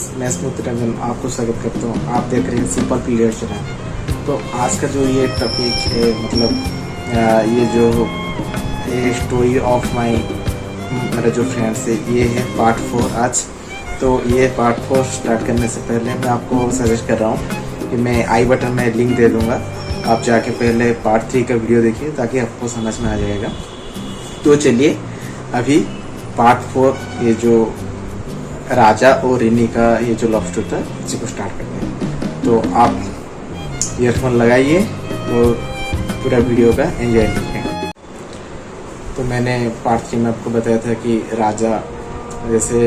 Friends, मैं स्मृत रंजन आपको स्वागत करता हूँ। आप देख रहे हैं सिंपल प्लेयर चैनल। तो आज का जो ये टॉपिक है, मतलब ये जो ये स्टोरी ऑफ माई मेरा जो फ्रेंड्स है, ये है पार्ट 4 आज। तो ये पार्ट 4 स्टार्ट करने से पहले मैं आपको सजेस्ट कर रहा हूँ कि मैं आई बटन में लिंक दे दूँगा, आप जाके पहले पार्ट 3 का वीडियो देखिए ताकि आपको समझ में आ जाएगा। तो चलिए अभी पार्ट 4 ये जो राजा और रिनी का ये जो लव स्टोरी था इसी को स्टार्ट करते हैं। तो आप ईयरफोन लगाइए और पूरा वीडियो का एंजॉय कीजिए। तो मैंने पार्ट 3 में आपको बताया था कि राजा जैसे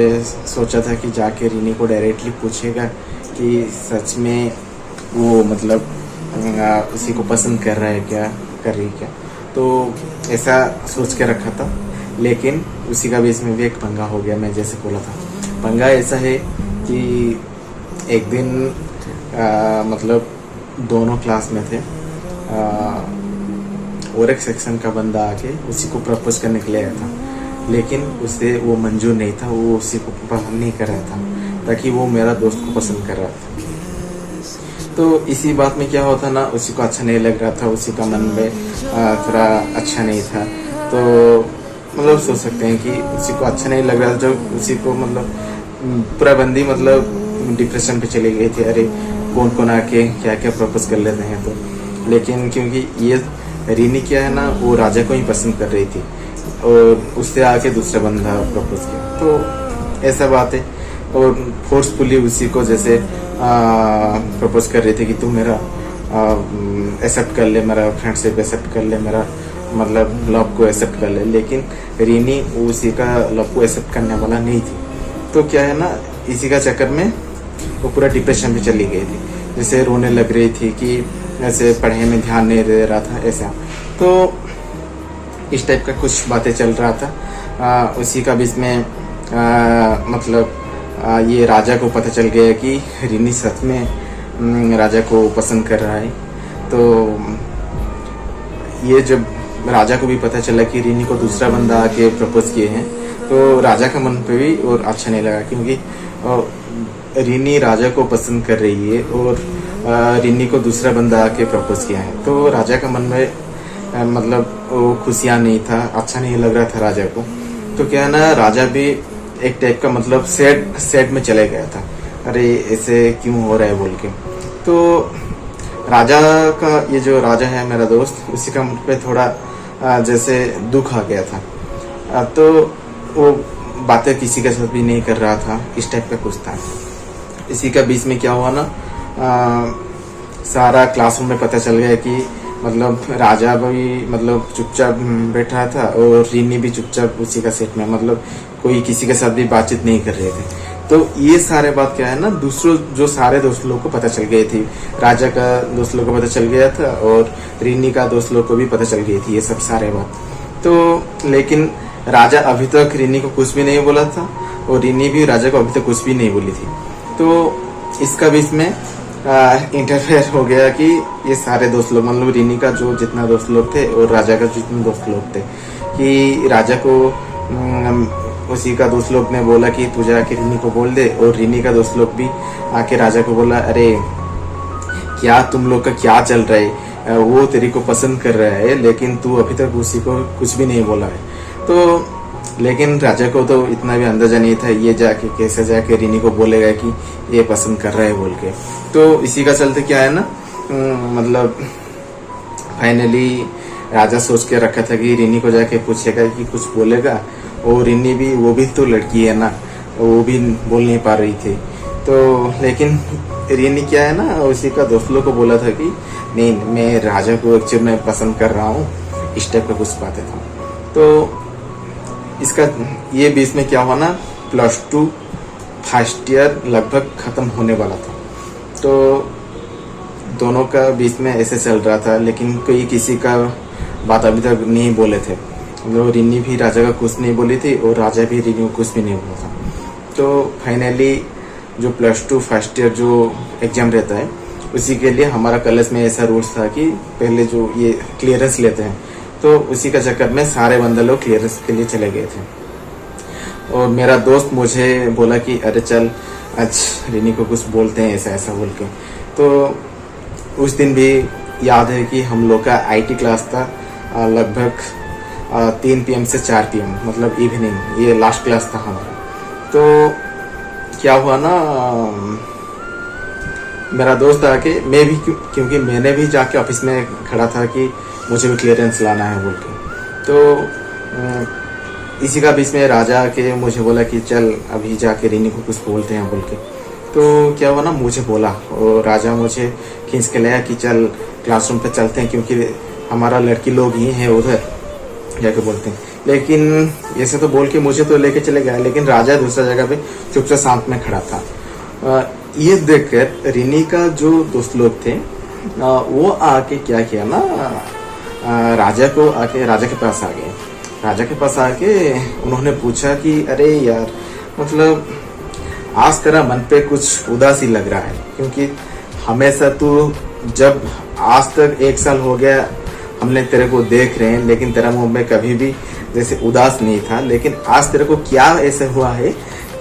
सोचा था कि जाके रिनी को डायरेक्टली पूछेगा कि सच में वो मतलब उसी को पसंद कर रहा है क्या, कर रही क्या। तो ऐसा सोच के रखा था, लेकिन उसी का भी इसमें भी एक पंगा हो गया। मैं जैसे बोला था, पंगा ऐसा है कि एक दिन मतलब दोनों क्लास में थे और एक सेक्शन का बंदा आके उसी को प्रपोज करने के लिए आया था, लेकिन उसे वो मंजूर नहीं था। वो उसी को पसंद नहीं कर रहा था, ताकि वो मेरा दोस्त को पसंद कर रहा था। तो इसी बात में क्या होता ना, उसी को अच्छा नहीं लग रहा था, उसी का मन में थोड़ा अच्छा नहीं था। तो मतलब सोच सकते हैं कि उसी को अच्छा नहीं लग रहा था, जब उसी को मतलब पूरा बंदी मतलब डिप्रेशन पे चली गई थी। अरे कौन कौन आके क्या क्या प्रपोज कर लेते हैं। तो लेकिन क्योंकि ये रिनी क्या है ना, वो राजा को ही पसंद कर रही थी और उससे आके दूसरा बंदा प्रपोज किया। तो ऐसा बात है, और फोर्सफुली उसी को जैसे प्रपोज कर रहे थे कि तू मेरा एक्सेप्ट कर ले, मेरा फ्रेंडशिप एक्सेप्ट कर ले, मेरा मतलब लव को एक्सेप्ट कर ले। लेकिन रिनी उसी का लव को एक्सेप्ट करने वाला नहीं थी। तो क्या है ना, इसी का चक्कर में वो पूरा डिप्रेशन में चली गई थी, जैसे रोने लग रही थी कि ऐसे पढ़ाई में ध्यान नहीं दे रहा था ऐसा। तो इस टाइप का कुछ बातें चल रहा था। उसी का बीच में मतलब ये राजा को पता चल गया कि रिनी सच में राजा को पसंद कर रहा है। तो ये जब राजा को भी पता चला कि रिनी को दूसरा बंदा आके प्रपोज किए हैं, तो राजा का मन पे भी और अच्छा नहीं लगा, क्योंकि रिनी राजा को पसंद कर रही है और रिनी को दूसरा बंदा आके प्रपोज किया है। तो राजा का मन में मतलब वो खुशियाँ नहीं था, अच्छा नहीं लग रहा था राजा को। तो क्या है ना, राजा भी एक टाइप का मतलब सैड में चले गया था, अरे ऐसे क्यों हो रहा है बोल के। तो राजा का ये जो राजा है मेरा दोस्त, उसी का मुझ पे थोड़ा जैसे दुख आ गया था। तो वो बातें किसी के साथ भी नहीं कर रहा था, इस टाइप का कुछ था। इसी का बीच में क्या हुआ ना, सारा क्लासरूम में पता चल गया कि मतलब राजा भी मतलब चुपचाप बैठा था और रिनी भी चुपचाप उसी का सेट में, मतलब कोई किसी के साथ भी बातचीत नहीं कर रहे थे। तो ये सारे बात क्या है ना, दूसरों जो सारे दोस्त लोग को पता चल गई थी। राजा का दोस्त लोग को पता चल गया था और रिनी का दोस्त लोग को भी पता चल गई थी ये सब सारे बात। तो लेकिन राजा अभी तक रिनी को कुछ भी नहीं बोला था और रिनी भी राजा को अभी तक कुछ भी नहीं बोली थी। तो इसका बीच में इंटरफेयर हो गया कि ये सारे दोस्त लोग, मतलब रिनी का जो जितना दोस्त लोग थे और राजा का जितने दोस्त लोग थे, कि राजा को उसी का दोस्त लोग ने बोला कि तू जाके रिनी को बोल दे, और रिनी का दोस्त लोग भी आके राजा को बोला, अरे क्या तुम लोग का क्या चल रहा है, वो तेरी को पसंद कर रहा है लेकिन तू अभी तक उसी को कुछ भी नहीं बोला है। तो लेकिन राजा को तो इतना भी अंदाजा नहीं था ये जाके कैसे जाके रिनी को बोलेगा कि ये पसंद कर रहा है बोल के। तो इसी का चलते क्या है ना, मतलब फाइनली राजा सोच के रखा था कि रिनी को जाके पूछेगा कि कुछ बोलेगा, और रिनी भी, वो भी तो लड़की है ना, वो भी बोल नहीं पा रही थी। तो लेकिन रिनी क्या है ना, उसी का दोस्त लोग को बोला था कि नहीं, मैं राजा को एक्चुअली में पसंद कर रहा हूँ, इस टाइप का कुछ बातें था। तो इसका ये बीच में क्या हुआ ना, +2 फर्स्ट ईयर लगभग खत्म होने वाला था। तो दोनों का बीच में ऐसे चल रहा था, लेकिन कोई किसी का बात अभी तक नहीं बोले थे। मतलब रिनी भी राजा का कुछ नहीं बोली थी और राजा भी रिनी को कुछ भी नहीं बोला था। तो फाइनली जो +2 फर्स्ट ईयर जो एग्जाम रहता है, उसी के लिए हमारा कॉलेज में ऐसा रूल्स था कि पहले जो ये क्लियरेंस लेते हैं, तो उसी का चक्कर में सारे बंदे लोग क्लियरेंस के लिए चले गए थे। और मेरा दोस्त मुझे बोला कि अरे चल आज रिनी को कुछ बोलते हैं ऐसा ऐसा बोल के। तो उस दिन भी याद है कि हम लोग का आईटी क्लास था, लगभग 3 PM से 4 PM, मतलब इवनिंग, ये लास्ट क्लास था हमारा। तो क्या हुआ ना, मेरा दोस्त आके, मैं भी क्योंकि मैंने भी जाके ऑफिस में खड़ा था कि मुझे भी क्लियरेंस लाना है बोल के। तो इसी का बीच में राजा आके मुझे बोला कि चल अभी जाके रिनी को कुछ बोलते हैं बोल के। तो क्या हुआ ना, मुझे बोला, और राजा मुझे खींच के लाया कि चल क्लासरूम पे चलते हैं, क्योंकि हमारा लड़की लोग ही हैं उधर जाके बोलते हैं। लेकिन ऐसे तो बोल के मुझे तो लेके चले गया, लेकिन राजा दूसरा जगह पे चुपचाप शांत में खड़ा था। ये देखकर रिनी का जो दोस्त लोग थे वो आके क्या किया ना, राजा के पास आ गए। राजा के पास आके उन्होंने पूछा कि अरे यार, मतलब आज तेरा मन पे कुछ उदासी लग रहा है, क्योंकि हमेशा तू, जब आज तक 1 साल हो गया हमने तेरे को देख रहे हैं, लेकिन तेरा मुंह में कभी भी जैसे उदास नहीं था। लेकिन आज तेरे को क्या ऐसे हुआ है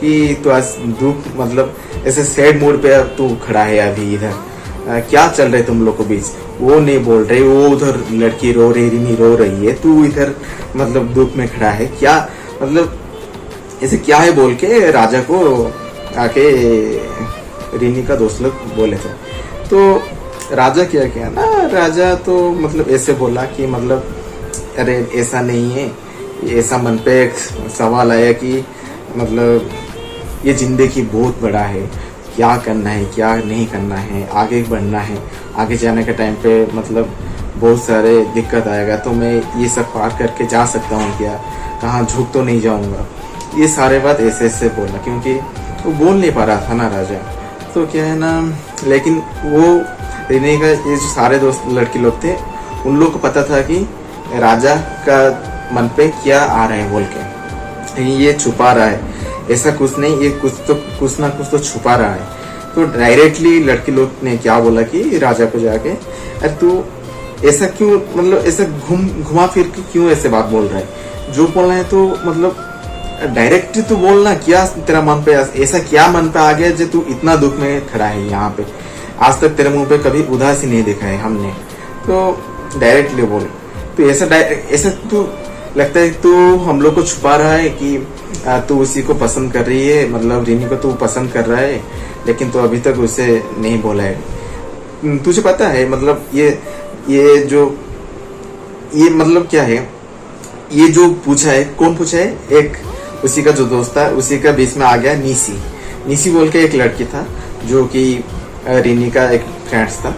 कि तू आज दुख, मतलब ऐसे सैड मूड पे तू खड़ा है अभी इधर? क्या चल रहा है तुम लोग के बीच? वो नहीं बोल रहे, वो उधर लड़की रो रही, रिनी रो रही है, तू इधर मतलब दुख में खड़ा है, क्या मतलब ऐसे क्या है बोल के राजा को आके रिनी का दोस्त लोग बोले थे। तो राजा क्या किया ना, राजा तो मतलब ऐसे बोला कि मतलब अरे ऐसा नहीं है, ऐसा मन पे एक सवाल आया कि मतलब ये जिंदगी बहुत बड़ा है, क्या करना है क्या नहीं करना है, आगे बढ़ना है, आगे जाने के टाइम पे मतलब बहुत सारे दिक्कत आएगा, तो मैं ये सब पार करके जा सकता हूँ क्या, कहाँ झुक तो नहीं जाऊँगा। ये सारे बात ऐसे ऐसे बोला, क्योंकि वो बोल नहीं पा रहा था ना राजा। तो क्या है ना, लेकिन वो रिनी का ये जो सारे दोस्त लड़के लोग थे, उन लोग को पता था कि राजा का मन पे क्या आ रहा है बोल के, ये छुपा रहा है, ऐसा कुछ नहीं, ये कुछ ना कुछ तो छुपा रहा है। तो डायरेक्टली लड़के लोग ने क्या बोला कि राजा को जाके, अरे तू ऐसा क्यों, मतलब ऐसा घुमा फिर के क्यों ऐसे बात बोल रहा है? जो बोलना है तो मतलब डायरेक्टली तू बोलना, क्या तेरा मन पे ऐसा क्या मन पे आ गया जो तू इतना दुख में खड़ा है यहाँ पे? आज तक तेरे मुंह पे कभी उदासी नहीं देखा है हमने, तो डायरेक्टली बोल। तो ऐसा तू लगता है तू हम लोग को छुपा रहा है कि तू उसी को पसंद कर रही है, मतलब रिनी को तू पसंद कर रहा है, लेकिन तू अभी तक उसे नहीं बोला है। तुझे पता है मतलब ये मतलब क्या है, ये जो पूछा है, कौन पूछा है? एक उसी का जो दोस्त था, उसी का बीच में आ गया निसी बोल के एक लड़की था, जो कि रिनी का एक फ्रेंड्स था।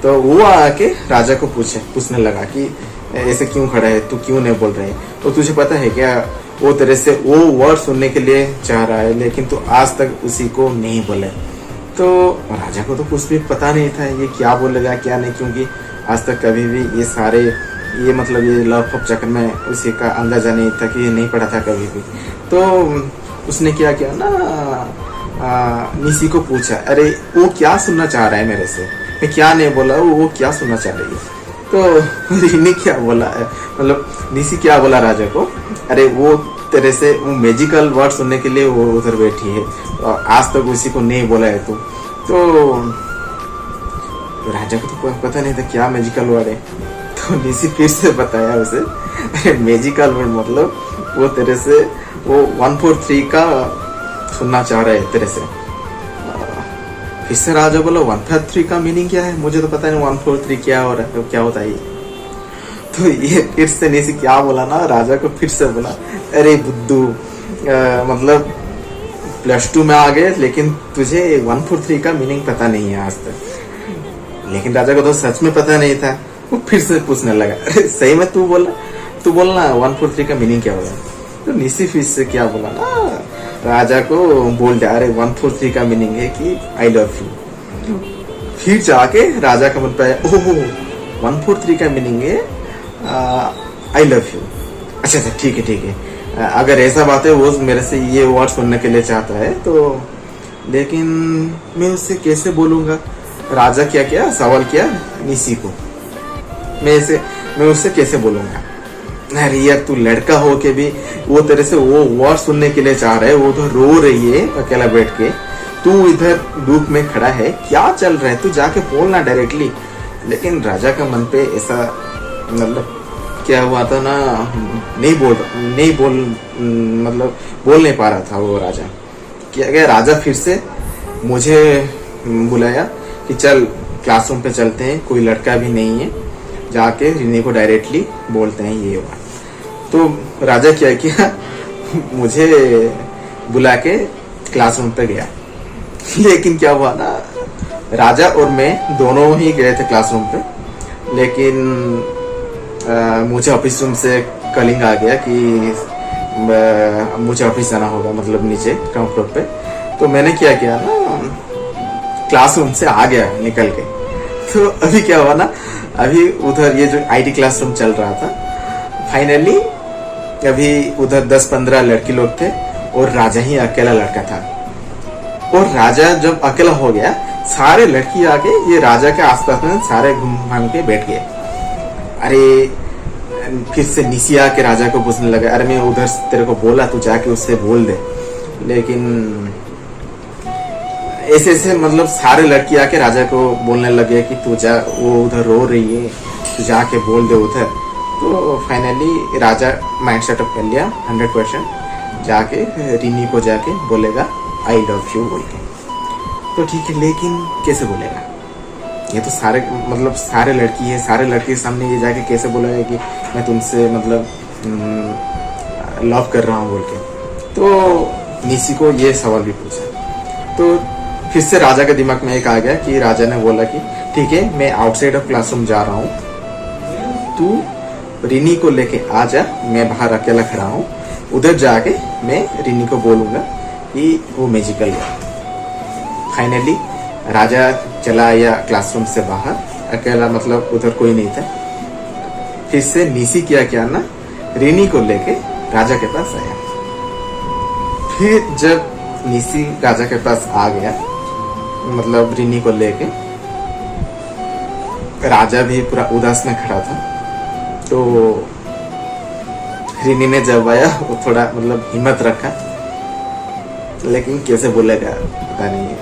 तो वो आके राजा को पूछने लगा कि ऐसे क्यों खड़ा है, तू क्यों नहीं बोल रहे? तो तुझे पता है क्या, वो तेरे से वो वर्ड सुनने के लिए चाह रहा है, लेकिन तू आज तक उसी को नहीं बोले। तो राजा को तो कुछ भी पता नहीं था ये क्या बोलेगा क्या नहीं, क्योंकि आज तक कभी भी ये मतलब ये लव ऑफ चक्कर में उसी का अंदाजा नहीं था, कि ये नहीं पढ़ा था कभी भी। तो उसने क्या किया ना, निसी को पूछा, अरे वो क्या सुनना चाह रहा है मेरे से, मैं क्या नहीं बोला, वो क्या सुनना चाह रही है? तो रिनी क्या बोला, मतलब निसी क्या बोला राजा को, अरे वो तेरे से वो मैजिकल वर्ड सुनने के लिए वो उधर बैठी है, और आज तक उसी को नहीं बोला है तू। तो राजा को तो पता नहीं था क्या मैजिकल वर्ड है। तो निसी फिर से बताया उसे, अरे मैजिकल वर्ड मतलब वो तेरे से वो 143 का सुनना चाह रहा है तेरे से। फिर से राजा बोला 143 का मीनिंग क्या है, मुझे तो पता नहीं 143 क्या हो रहा है, क्या होता है ये। तो ये फिर से निसी क्या बोला ना, राजा को फिर से बोला, अरे बुद्धू, मतलब +2 में आ गए, लेकिन तुझे 143 का मीनिंग पता नहीं है आज तक। लेकिन राजा को तो सच में पता नहीं था। वो फिर से पूछने लगा, अरे सही में तू बोलना 143 का मीनिंग क्या होगा? तो निसी फिर से क्या बोला ना, राजा को बोल दिया, अरे 143 का मीनिंग है कि आई लव यू। फिर जाके राजा का मन पे आया, ओहो 143 का मीनिंग है आई लव यू। अच्छा ठीक है, अगर ऐसा बात है वो मेरे से ये वर्ड सुनने के लिए चाहता है तो, लेकिन मैं उससे कैसे बोलूंगा? राजा क्या सवाल किया निसी को, मैं उससे कैसे बोलूंगा? अरे यार तू लड़का हो के भी वो तेरे से वो वर्ड सुनने के लिए चाह रहा है, वो तो रो रही है अकेला बैठ के, तू इधर धूप में खड़ा है, क्या चल रहा है, तू जाके बोलना डायरेक्टली। लेकिन राजा का मन पे ऐसा मतलब क्या हुआ था ना, नहीं पा रहा था वो राजा। क्या गया, राजा फिर से मुझे बुलाया कि चल क्लासरूम पे चलते हैं, कोई लड़का भी नहीं है, जाके रिनी को डायरेक्टली बोलते हैं ये हुआ। तो राजा क्या किया, मुझे बुला के क्लासरूम पे गया। लेकिन क्या हुआ ना, राजा और मैं दोनों ही गए थे क्लासरूम पे, लेकिन मुझे ऑफिस रूम से कॉलिंग आ गया कि मुझे ऑफिस जाना होगा, मतलब नीचे ग्राउंड फ्लोर पे। तो मैंने क्या किया ना, क्लासरूम से आ गया निकल के। तो अभी क्या हुआ ना, अभी उधर ये जो आईटी क्लासरूम चल रहा था, फाइनली अभी उधर 10-15 लड़की लोग थे और राजा ही अकेला लड़का था। और राजा जब अकेला हो गया, सारे लड़की आके ये राजा के आसपास में सारे घूम के बैठ गए। अरे फिर से निसी आके राजा को पूछने लगा, अरे मैं उधर तेरे को बोला, तू जाके उससे बोल दे। लेकिन ऐसे मतलब सारे लड़की आके राजा को बोलने लगे कि तू जा, वो उधर रो रही है, तू जाके बोल दे उधर। तो फाइनली राजा माइंड सेटअप कर लिया 100%, जाके रिनी को जाके बोलेगा आई लव यू बोल के। तो ठीक है, लेकिन कैसे बोलेगा, ये तो सारे लड़की है, सारे लड़के के सामने ये जाके कैसे बोलेगा कि मैं तुमसे मतलब लव कर रहा हूँ बोल के। तो निसी को ये सवाल भी पूछा। तो फिर से राजा के दिमाग में एक आ गया कि राजा ने बोला कि ठीक है, मैं आउटसाइड ऑफ क्लासरूम जा रहा हूँ, तू रिनी को लेके आ जा, मैं बाहर अकेला खड़ा हूँ, उधर जाके मैं रिनी को बोलूंगा कि वो मैजिकल है। फाइनली राजा चला आया क्लासरूम से बाहर, अकेला, मतलब उधर कोई नहीं था। फिर से निसी क्या ना, रिनी को लेके राजा के पास आया। फिर जब निसी राजा के पास आ गया, मतलब रिनी को लेके, राजा भी पूरा उदास में खड़ा था। तो रिनी ने जब आया, वो थोड़ा मतलब हिम्मत रखा, लेकिन कैसे बोलेगा पता नहीं है।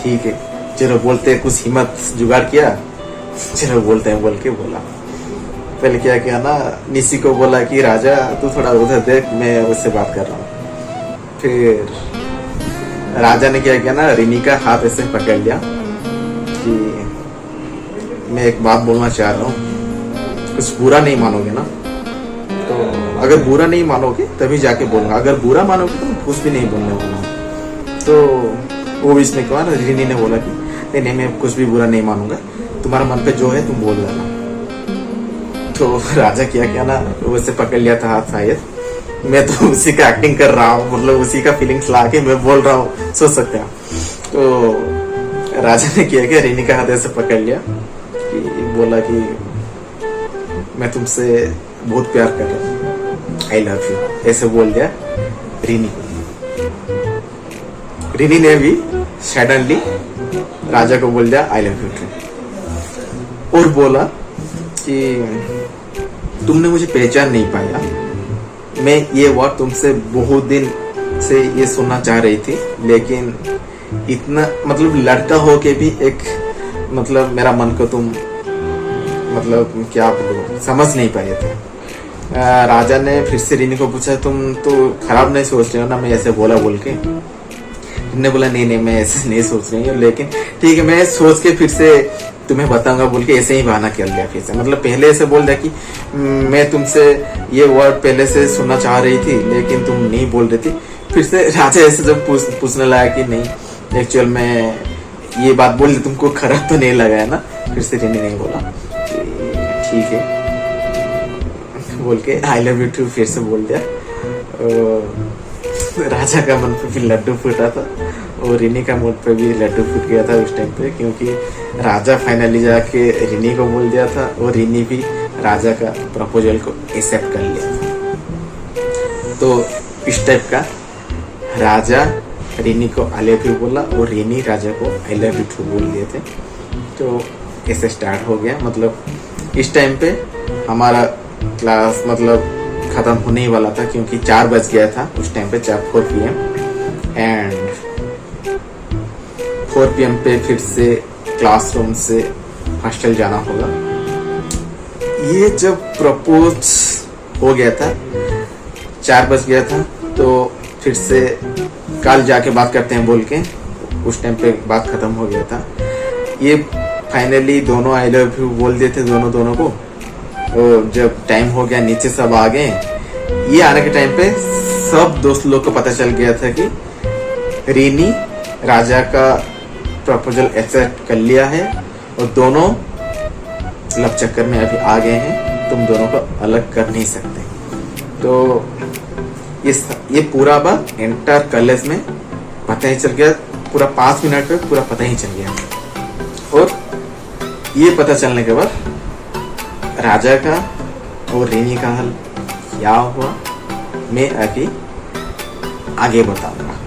ठीक है, चलो बोलते हैं, कुछ हिम्मत जुगाड़ किया, चलो बोलते हैं बोल के बोला। पहले क्या किया ना, निसी को बोला कि राजा तू थोड़ा उधर देख, मैं उससे बात कर रहा हूँ। फिर राजा ने क्या किया ना, रिनी का हाथ ऐसे पकड़ लिया कि मैं एक बात बोलना चाह रहा हूँ, कुछ बुरा नहीं मानोगे ना, तो अगर बुरा नहीं मानोगे तभी जाके बोलूंगा, अगर बुरा मानोगे तो मैं कुछ भी नहीं बोलने वाला। तो वो भी इसमें कहा, रिनी ने बोला कि नहीं मैं कुछ भी बुरा नहीं मानूंगा, तुम्हारा मन पे जो है तुम बोल देना। तो राजा क्या ना, वैसे पकड़ लिया था हाथ, शायद मैं तो उसी का एक्टिंग कर रहा हूँ, मतलब उसी का फीलिंग्स ला के मैं बोल रहा हूँ, सोच सकते हैं। तो राजा ने किया रिनी का हाथ ऐसे पकड़ लिया कि बोला कि मैं तुमसे बहुत प्यार कर रहा हूँ, आई लव यू, ऐसे बोल दिया रिनी को। रिनी ने भी सडनली राजा को बोल दिया आई लव यू टू, और बोला कि तुमने मुझे पहचान नहीं पाया, मैं ये वर्ड तुमसे बहुत दिन से ये सुनना चाह रही थी, लेकिन इतना मतलब लड़का हो के भी एक मतलब मेरा मन को तुम मतलब क्या बोलो समझ नहीं पाए थे। राजा ने फिर से रिनी को पूछा, तुम तो खराब नहीं सोच रहे हो ना मैं ऐसे बोला बोल के। ने बोला नहीं मैं ऐसे नहीं सोच रही हूँ, लेकिन ठीक है मैं सोच के फिर से तुम्हें बताऊंगा बोल के ऐसे ही बहाना कर लिया फिर से। मतलब पहले ऐसे बोल दिया कि मैं तुमसे ये वर्ड पहले से सुनना चाह रही थी लेकिन तुम नहीं बोल रही थी। फिर से राजा ऐसे जब पूछने लगा कि नहीं एक्चुअल में ये बात बोल दी, तुमको खराब तो नहीं लगा है ना। फिर से रिनी नहीं बोला ठीक है बोल के आई लव यू टू फिर से बोल दिया। राजा का मन पे भी लड्डू फूटा था और रिनी का मन पे भी लड्डू फूट गया था उस टाइम पे, क्योंकि राजा फाइनली जाके रिनी को बोल दिया था और रिनी भी राजा का प्रपोजल को एक्सेप्ट कर लिया था। तो इस टाइप का राजा रिनी को आई लव यू बोला और रिनी राजा को आई लव यू टू बोल दिए थे। तो ऐसे स्टार्ट हो गया। मतलब इस टाइम पे हमारा क्लास मतलब खत्म होने ही वाला था, क्योंकि 4 बज गया था उस टाइम पे, 4 PM। एंड 4 PM पे फिर से क्लासरूम से हॉस्टल जाना होगा। ये जब प्रपोज हो गया था, 4 बज गया था, तो फिर से कल जाके बात करते हैं बोल के उस टाइम पे बात खत्म हो गया था। ये फाइनली दोनों आई लव यू बोल दिए थे दोनों को। और जब टाइम हो गया नीचे सब आ गए, ये आने के टाइम पे सब दोस्त लोग को पता चल गया था कि रीनी राजा का प्रपोजल एक्सेप्ट कर लिया है और दोनों लव चक्कर में अभी आ गए हैं, तुम दोनों को अलग कर नहीं सकते। तो ये पूरा बात एंटर कॉलेज में पता ही चल गया, पूरा 5 मिनट पे पूरा पता ही चल गया। और ये पता चलने के बाद राजा का और रीनी का हल क्या हुआ मैं अभी आगे बताऊंगा।